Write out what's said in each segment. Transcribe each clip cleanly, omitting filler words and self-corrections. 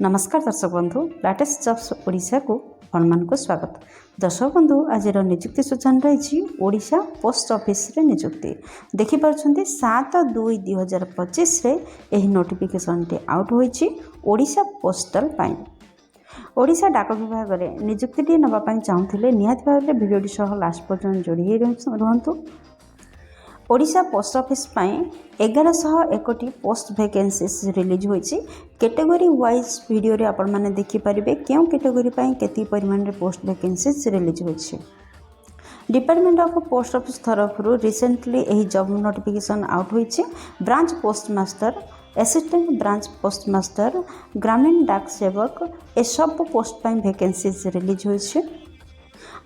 नमस्कार दर्शक बंधु लाटेस्ट जॉब्स ओडिशा को अपन को स्वागत। दर्शक बंधु आज निजुक्ति सूचना रही ओडिशा पोस्ट ऑफिस रे निजुक्ति देखिपुर 7/2/2025 रे एही नोटिफिकेशन टी आउट होईची ओडिशा पोस्टल पाई। ओडिशा डाक विभाग रे निजुक्ति टी नबा पाई चाहुथिले निहात भाबरे वीडियो सह लास्ट पर्यंत जोड़ी रहंतु। ओडिशा पोस्ट ऑफिस पाई 1101 पोस्ट वैकेंसीज रिलीज होईची। कैटेगरी वाइज वीडियो रे आपण माने देखि परिबे क्यों कैटेगरी पाई केती परिमाण रे पोस्ट वैकेंसीज रिलीज होईची। डिपार्टमेंट ऑफ पोस्ट ऑफिस तरफरु रिसेंटली एही जॉब नोटिफिकेशन आउट होईची। Branch post master, assistant branch post master, Gramin Dak Sevak ए सब पोस्ट पाई वैकेंसीज रिलीज होईची।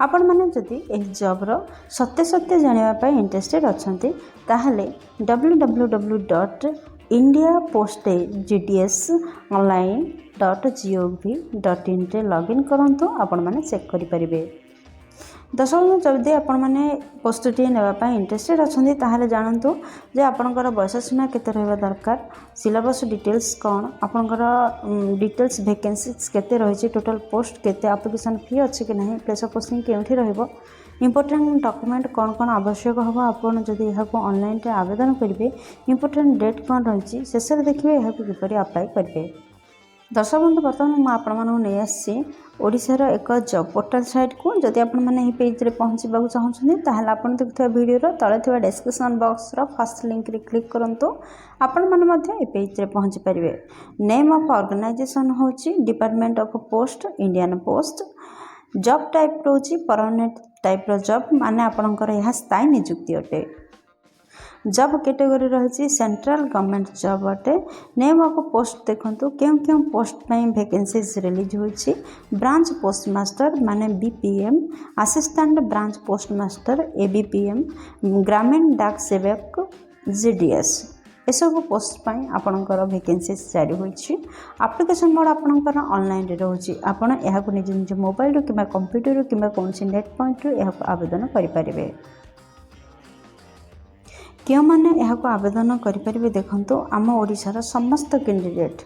आपण माने जदि एही जॉब रो सत्य सत्य जानिबा पाई इंटरेस्टेड अछंती ताहले www.indiapostgdsonline.gov.in रे लॉगिन करंतु आपण माने चेक करि परिबे। दर्शक जदि आपण माने पोस्टटी नेबा पाई इंटरेस्टेड अछंती ताहले जानंतु जे आपनकर बयस सीमा केते रहबा दरकार, सिलेबस डिटेल्स कोन, आपनकर डिटेल्स वैकेंसीज केते रहिछि, टोटल पोस्ट केते, एप्लिकेशन फी अछि कि नहीं, प्लेस ऑफ पोस्टिंग केउठी रहइबो, इंपोर्टेंट डॉक्यूमेंट कौन कौन आवश्यक हम आपड़ जदि यह ऑनलाइन रे आवेदन करेंगे, इंपोर्टेंट डेट कौन रही शेष में देखिए यह किपर अप्लाई करेंगे। दर्शक बंधु बर्तमान मुझे नहीं आसी ओडिशार एक जॉब पोर्टल साइट को जदि आपण मैंने पेज रे पहुँचवा चाहते ताहले आपण देखुवा वीडियो तले थिबा डिस्क्रिप्शन बॉक्स रो फर्स्ट लिंक रे क्लिक करंतु आपण माने मध्य ए पेज रे पहुँच पारिबे। नेम ऑफ ऑर्गेनाइजेशन होची department of post Indian post. Job type रोची परमानेंट टाइप रो जॉब माने आपणकर यह स्थायी नियुक्ति अटे। जॉब कैटेगरी रही सेंट्रल गवर्नमेंट जॉब अटे। नेम ऑफ पोस्ट देखंतु क्यों क्यों पोस्ट पाई वैकेंसीज रिलीज होईची। ब्रांच पोस्ट मास्टर माने BPM, assistant branch post master ABPM, ग्रामीण डाक सेवक जीडीएस एसबू पोस्ट पाई आपणकर वैकेंसीज जारी होईची। एप्लिकेशन मोड आपणकर ऑनलाइन रे रहउची। आपण एहा को निज निज मोबाइल रो किबा कंप्यूटर रो किबा कोनसी नेट पॉइंट रो एहा को आवेदन करि परिबे। क्यों माने एहा को आवेदन करि परिबे देखंतु आम ओडिशार समस्त कैंडिडेट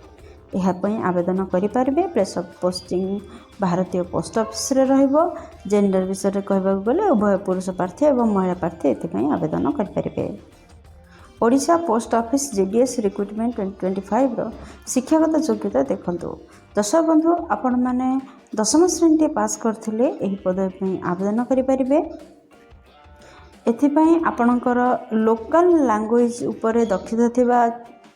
एहा पई आवेदन करि परिबे। प्लेस ऑफ पोस्टिंग भारतीय पोस्ट ऑफिस रे रहइबो। जेंडर विषय रे कहबा गले उभय पुरुष प्रार्थी एवं महिला प्रार्थी एति पई आवेदन करि परिबे। Odisha post office GDS recruitment 2025 रो शिक्षागत योग्यता देखंतु। दर्शक बंधु आपण माने 10वीं श्रेणी पास करथिले एही पद पई आवेदन करि परिबे। एथिपाई आपणकर लोकल लैंग्वेज उपरे दक्षता थिबा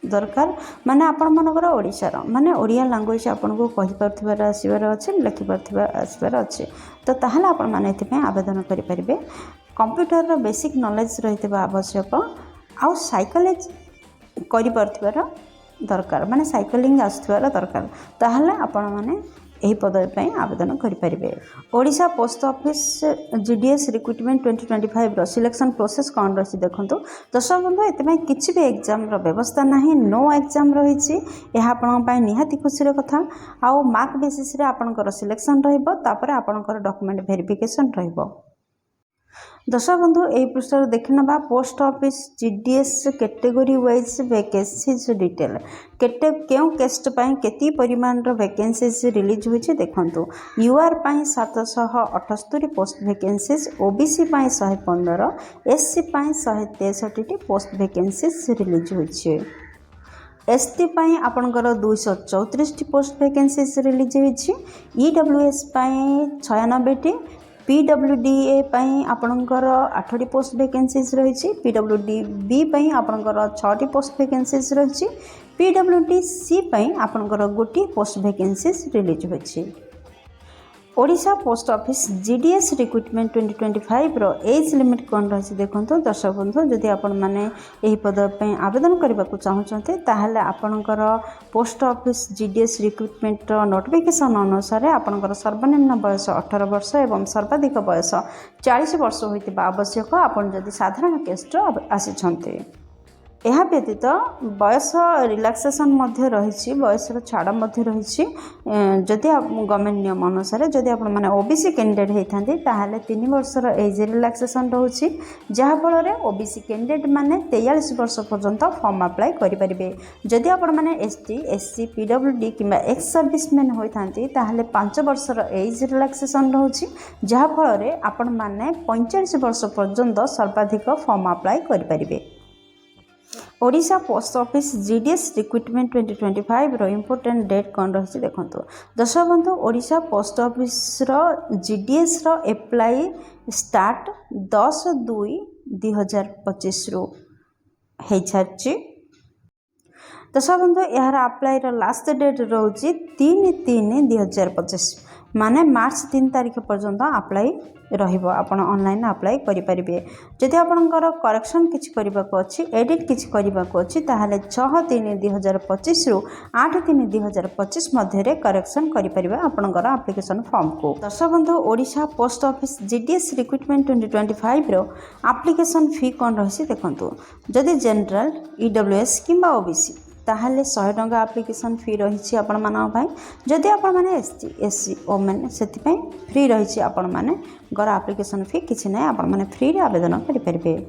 दरकार। माने आपण मनकर ओडिशार माने ओडिया लैंग्वेज आपन को कहि परथिबार आसीबार अछि, लिखि परथिबार आसीबार अछि, तो ताहले आपण माने एथिपाई आवेदन करि परिबे। कंप्यूटर रो बेसिक नॉलेज रहितबा आवश्यक आउ साइकोलॉजी करि परथिबार दरकार, माने साइक्लिंग आसथिबार दरकार, ताहले आपण माने एही पद पई आवेदन करि परिबे। Odisha post office GDS recruitment 2025 रो सिलेक्शन प्रोसेस कोन रही देखंतु। दर्शक बंधु एते किछि भी एग्जाम रो व्यवस्था नाही, नो एग्जाम रही। यह आपण पई निहाती खुशी रो कथा। आउ मार्क बेसिस रे आपणकर सिलेक्शन रहइबो, तापर आपणकर डॉक्यूमेंट वेरिफिकेशन रहइबो। दर्शक बंधु यही पृष्ठ देखना post office GDS category wise vacancies detail केटे क्यों कैस्ट पाई केती परिमाण रो वैकेंसीज रिलीज होईची देखंतु। यूआर पाई 778 पोस्ट वैकेंसीज, ओबीसी पाई 115, एससी पाई 163 पोस्ट वैकेंसीज रिलीज होईची। एसटी पाई आपणकर 234 पोस्ट वैकेंसीज रिलीज होईची। ईडब्ल्यूएस पाई 96, पीडब्ल्यूडीए पाई आपणकर 8 पोस्ट वैकेंसीज रही। पीडब्ल्यूडीबी पाई आपणकर 6 पोस्ट वैकेंसीज रही। पीडब्ल्यूडीसी पाई आपणकर 1 पोस्ट वैकेंसीज रिलीज होईची। Odisha post office GDS recruitment 2025 रो एज लिमिट कौन रही देखंतु। दर्शक बंधु जदि आपण माने एही पद पे आवेदन करबा को चाहते ताहले आपणकर पोस्ट ऑफिस जीडीएस रिक्रुटमेंट रो नोटिफिकेशन अनुसार आपणकर सर्वनिम्न बयस 18 वर्ष एवं सर्वाधिक बयस 40 वर्ष होइतिबा आवश्यक आपण जदि साधारण केस्ट आसी छन्ते। यह व्यतीत बयस रिलैक्सेशन मध्य रही बयसर छाड़ मध्य रही जदि गवर्नमेंट नियम अनुसार जदि आप मैंने ओबीसी कैंडिडेट होता ताहले 3 वर्षर एज रिलैक्सेशन रोचे जहाँफल ओबीसी कैंडिडेट माने 43 वर्ष पर्यंत फॉर्म अप्लाई करेंगे। जदि आप मैंने एसटी एससी पीडब्ल्यूडी किंबा एक्स सर्विसमैन होता ताहले 5 वर्षर एज रिलैक्सेशन रोचे जहाँफल आपण मैंने 45 वर्ष पर्यंत सर्वाधिक फॉर्म अप्लाई करेंगे। Odisha post office GDS recruitment 2025 रो इम्पोर्टेंट डेट कौन रही देखो। दर्शक बंधु ओडिशा पोस्ट ऑफिस रो जीडीएस रो एप्लाई स्टार्ट 10/2/2025 रु हो सारी। दर्शक बंधु यार अप्लाई रो लास्ट डेट रोची 3/3/2025 माने मार्च 3 तारीख पर्यंत अप्लाई रहिबो। आपण ऑनलाइन अप्लाई करि परिबे। जदि आपनकर करेक्शन किछि करबाको अछि एडिट किछि करबाको अछि ताहाले 6/3/2025 रु 8/3/2025 मध्य रे करेक्शन करि परिबे आपनकर एप्लिकेशन फॉर्म को। दर्शक बंधु Odisha post office GDS recruitment 2025 रो एप्लिकेशन फी कोन रहिसि देखंतु। जदि जनरल ईडब्ल्यूएस किंबा ओबीसी ताहले 100 टंका एप्लिकेशन फी रही आपण मान भाई। जदि आपण मैंने एसटी एससी ओमेन से फ्री रही आपण मैंने घर एप्लिकेशन फी किसी ना आपण मैंने फ्री रे आवेदन करेंगे।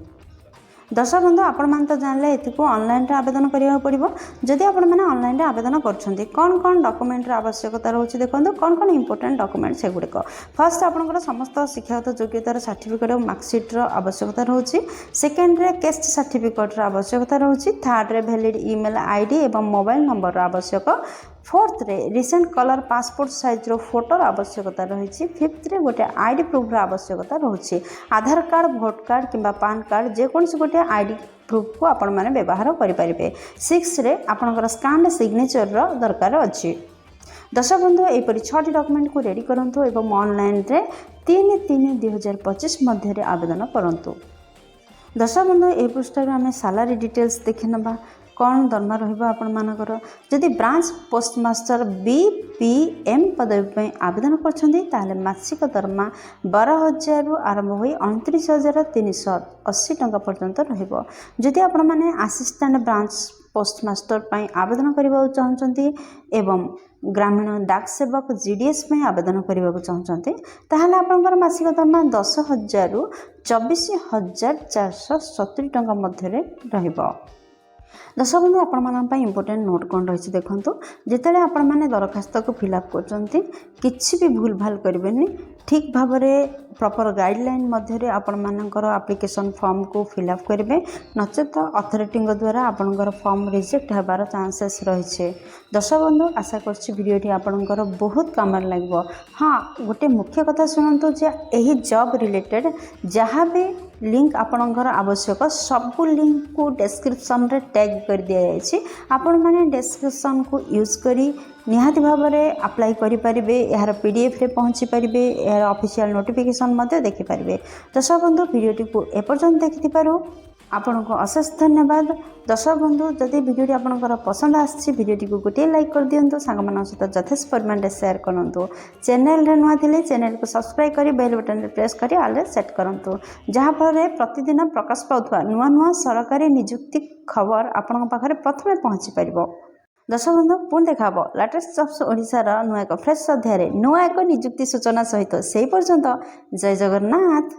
दर्शक बंधु आपण मैंने तो जानले ये ऑनलाइन आवेदन करा पड़ो। जदि आपण मैंने ऑनलाइन आवेदन कर कौन कौन डॉक्यूमेंट आवश्यकता रोचे देखो कौन कौन इंपोर्टेंट डॉक्यूमेंट से गुड़िक फर्स्ट आपंकर समस्त शिक्षागत योग्यतार सर्टिफिकेट और मार्कसीट्र आवश्यकता रोचे। सेकेंड रे कैस्ट सर्टिफिकेट आवश्यकता रोचे। थर्ड रे वैलिड ईमेल आईडी एवं मोबाइल नंबर आवश्यक। फोर्थ रे रिसेंट कलर पासपोर्ट साइज रो फोटोर आवश्यकता रही। फिफ्थ रे गोटे आईडी प्रूफ आवश्यकता रोचे। आधार कार्ड भोट कार्ड किंबा पान कार्ड जेकोसी गोटे आईडी प्रूफ को आपण माने व्यवहार करेंगे। सिक्स रे आपणकर स्कान सिग्नेचर रो दरकार अच्छी। दर्शक बंधु यहपरी 6टी डॉक्यूमेंट को रेडी करंतु एवं ऑनलाइन रे 3/3/2025 मध्य आवेदन करंतु। दर्शक बंधु ए पृष्ठ आम सैलरी डिटेल्स देखि नबा कौन दरमा रहिबा आपण मानकर। जदि ब्रांच पोस्टमास्टर बीपीएम पदवी आवेदन करछन्ती ताहले मासिक दरमा 12,000 रु आरंभ होई 29,380 टंका पर्यंत रहिबो। जदि आपण माने असिस्टेंट ब्रांच पोस्टमास्टर पई आवेदन करबा चाहछन्ती एवं ग्रामीण डाक सेवक जीडीएस में आवेदन करने चाहते ताहले आपनकर मासिक दरमा 10,000 रु 24,470 टंका मध्य रहिबो। दर्शक बंधु आपण इंपोर्टेंट नोट कौन रही देखो। जिते आपण मैंने दरखास्त को फिलअप कर किसी भी भूल भाल करेंगे ठीक भाव में प्रॉपर गाइडलाइन मध्य आपण मानकर एप्लिकेशन फॉर्म को फिलअप करेंगे नचेत अथॉरिटी द्वारा आपणकर फॉर्म रिजेक्ट होबार चांसेस रही। दर्शक बंधु आशा करछि वीडियोटी आपणकर बहुत काम लगे। हाँ गोटे मुख्य कथा शुणु जे यही जॉब रिलेटेड जहाँ भी लिंक आपणकर आवश्यक सबू लिंक को डिस्क्रिप्शन रे टैग कर दिया जायछि। आपण माने डिस्क्रिप्शन को यूज करी निहाती भाव में अप्लाई करेंगे। यार पीडीएफ रे पहुँची पारे यार ऑफिशियल नोटिफिकेशन मध्य देखि पारे। दर्शक बंधु वीडियोटी को एपर्यंत देखिथिबारु आपण को अशेष धन्यवाद। दर्शक बंधु जदि वीडियोटी आपनकर पसंद आछि वीडियोटी को गोटे लाइक कर दियंतु सांगमान सहित यथेष्ट परिमाण में शेयर करंतु। चैनल रे नुआ थिले चैनल को सब्सक्राइब करी बेल बटन रे प्रेस करी ऑल रे सेट करंतु जहाँ फल प्रतिदिन प्रकाश पाउथवा नुआ नुआ सरकारी नियुक्ति खबर आपण पाखरे प्रथमे पहुँची पारिबो। दर्शक बंधु पुणी देखा लेटेस्ट जॉब्स ओडिशार नुआ एक फ्रेश अध्याय नुआ एक नियुक्ति सूचना सहित से पर्यंत जय जगन्नाथ।